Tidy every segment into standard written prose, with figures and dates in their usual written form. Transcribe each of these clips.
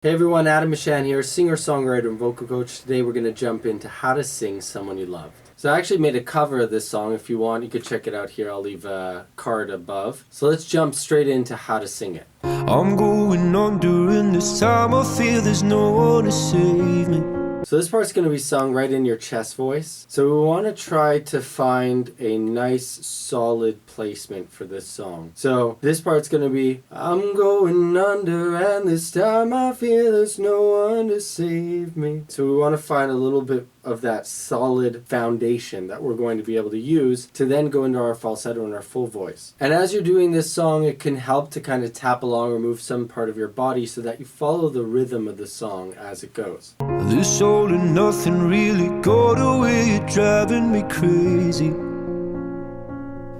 Hey everyone, Adam Mishan here, singer-songwriter and vocal coach. Today we're going to jump into how to sing Someone You Loved. So I actually made a cover of this song. If you want, you could check it out here. I'll leave a card above. So let's jump straight into how to sing it. I'm going under, and this time I feel there's no one to save me. So this part's going to be sung right in your chest voice. So we want to try to find a nice solid placement for this song. So this part's going to be, I'm going under and this time I feel there's no one to save me. So we want to find a little bit of that solid foundation that we're going to be able to use to then go into our falsetto and our full voice. And as you're doing this song, it can help to kind of tap along or move some part of your body so that you follow the rhythm of the song as it goes. This all and nothing really got away, you're driving me crazy.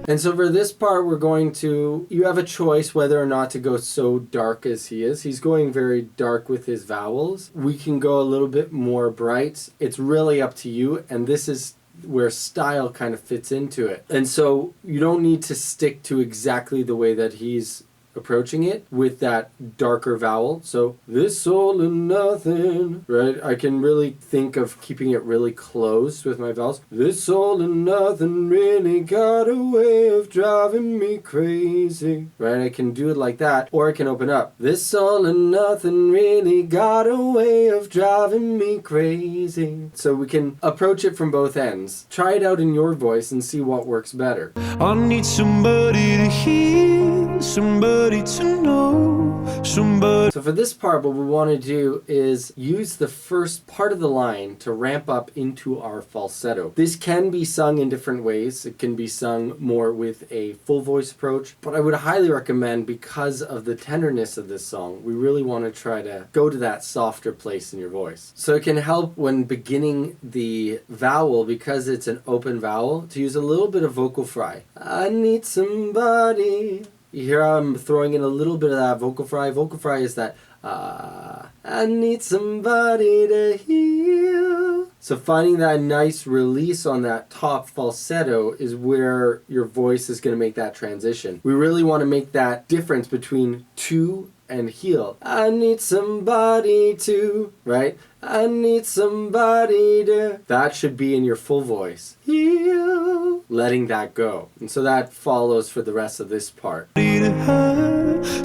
And so for this part, you have a choice whether or not to go so dark as he is. He's going very dark with his vowels. We can go a little bit more bright. It's really up to you, and this is where style kind of fits into it. And so you don't need to stick to exactly the way that he's approaching it with that darker vowel. So this all and nothing, right? I can really think of keeping it really close with my vowels. This all and nothing really got a way of driving me crazy, right? I can do it like that, or I can open up. This all and nothing really got a way of driving me crazy. So we can approach it from both ends. Try it out in your voice and see what works better. I need somebody to hear, somebody to know, somebody. So for this part, what we want to do is use the first part of the line to ramp up into our falsetto. This can be sung in different ways. It can be sung more with a full voice approach, but I would highly recommend, because of the tenderness of this song, we really want to try to go to that softer place in your voice. So it can help when beginning the vowel, because it's an open vowel, to use a little bit of vocal fry. I need somebody. You hear I'm throwing in a little bit of that vocal fry. Vocal fry is that, I need somebody to heal. So finding that nice release on that top falsetto is where your voice is going to make that transition. We really want to make that difference between to and heal. I need somebody to, right? I need somebody to. That should be in your full voice. Heal. Letting that go. And so that follows for the rest of this part.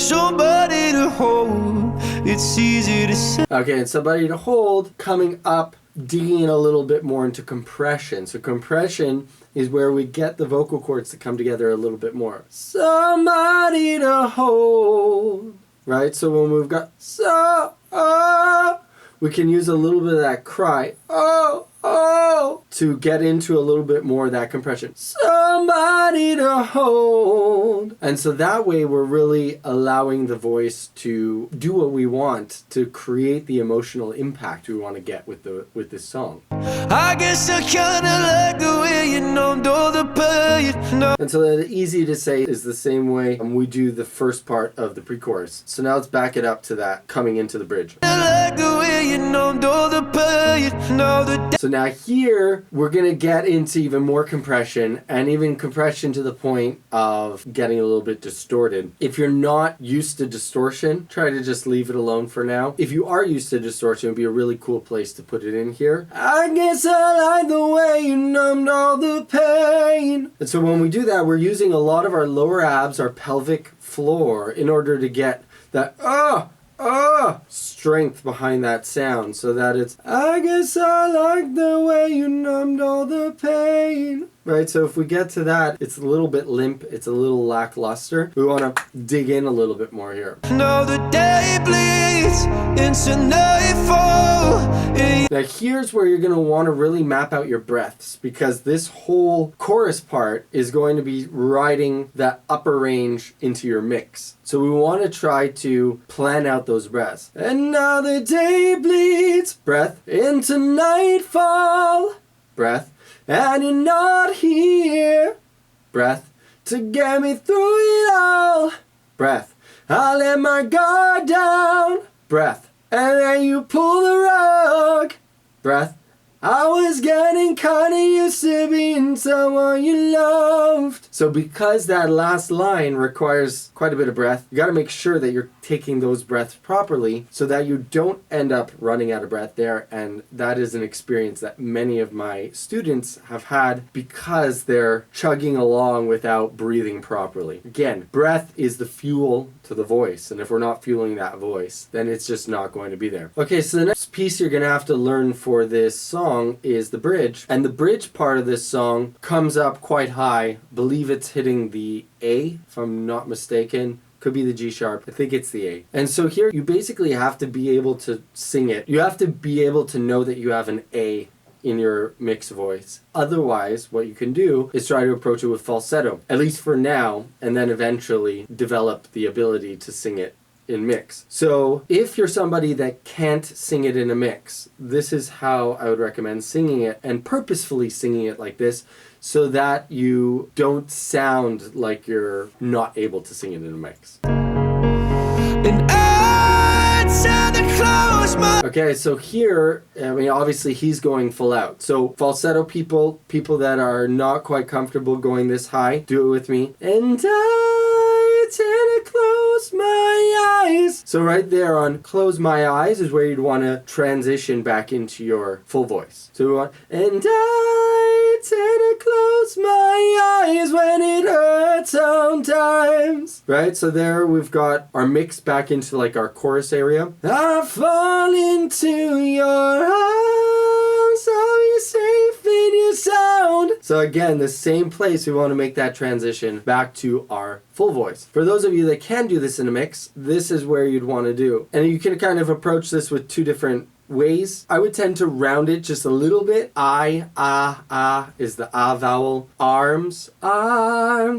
Somebody to hold, it's easy to say. Okay, and somebody to hold, coming up, digging in a little bit more into compression. So compression is where we get the vocal cords to come together a little bit more. Somebody to hold. Right? So when we've got we can use a little bit of that cry, to get into a little bit more of that compression. Somebody to hold. And so that way we're really allowing the voice to do what we want to create the emotional impact we want to get with this song. I guess I kinda like the way you numbed all the pain. No. And so that easy to say is the same way we do the first part of the pre-chorus. So now let's back it up to that coming into the bridge. I like the way you numbed all the pain. Now the So now here, we're going to get into even more compression, and even compression to the point of getting a little bit distorted. If you're not used to distortion, try to just leave it alone for now. If you are used to distortion, it would be a really cool place to put it in here. I guess I like the way you numbed all the pain. And so when we do that, we're using a lot of our lower abs, our pelvic floor, in order to get that strength behind that sound, so that it's, I guess I like the way you numbed all the pain. Right, so if we get to that, it's a little bit limp, it's a little lackluster. We want to dig in a little bit more here. now the day bleeds into nightfall. Now here's where you're going to want to really map out your breaths, because this whole chorus part is going to be riding that upper range into your mix. So we want to try to plan out those breaths. And now the day bleeds, breath, into nightfall, breath, and you're not here, breath, to get me through it all, breath, I let my guard down, breath, and then you pull the rug, breath, I was getting kinda used to being someone you loved. So because that last line requires quite a bit of breath, you gotta make sure that you're taking those breaths properly so that you don't end up running out of breath there. And that is an experience that many of my students have had because they're chugging along without breathing properly. Again, breath is the fuel to the voice, and if we're not fueling that voice, then it's just not going to be there. Okay, so the next piece you're gonna have to learn for this song is the bridge, and the bridge part of this song comes up quite high. I believe it's hitting the A, if I'm not mistaken. Could be the G sharp. I think it's the A. And so here you basically have to be able to sing it. You have to be able to know that you have an A in your mix voice. Otherwise, what you can do is try to approach it with falsetto, at least for now, and then eventually develop the ability to sing it in mix. So if you're somebody that can't sing it in a mix, this is how I would recommend singing it, and purposefully singing it like this so that you don't sound like you're not able to sing it in a mix. And I tend to close my Okay, so here, I mean, obviously he's going full out. So falsetto people that are not quite comfortable going this high, do it with me. And I tend to close my eyes. So right there on close my eyes is where you'd want to transition back into your full voice. So we want, and I tend to close my eyes when it hurts sometimes. Right, so there we've got our mix back into like our chorus area. I fall into your arms, I'll be safe in your sound. So again, the same place we want to make that transition back to our full voice. For those of you that can do this in a mix, this is where you'd want to do. And you can kind of approach this with two different ways. I would tend to round it just a little bit. Ah is the ah vowel. Arms,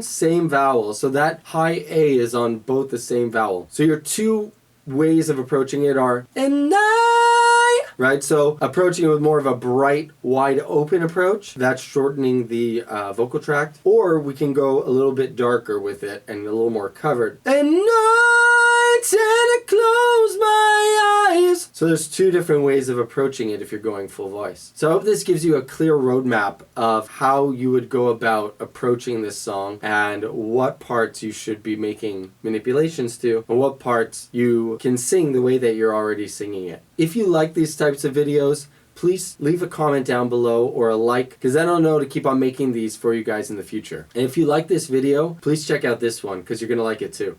same vowel. So that high A is on both the same vowel. So your two ways of approaching it are and I, right? So approaching it with more of a bright, wide open approach, that's shortening the vocal tract. Or we can go a little bit darker with it and a little more covered. And I tend to close my eyes. So there's two different ways of approaching it if you're going full voice. So I hope this gives you a clear roadmap of how you would go about approaching this song and what parts you should be making manipulations to and what parts you can sing the way that you're already singing it. If you like these types of videos, please leave a comment down below or a like, because then I'll know to keep on making these for you guys in the future. And if you like this video, please check out this one because you're going to like it too.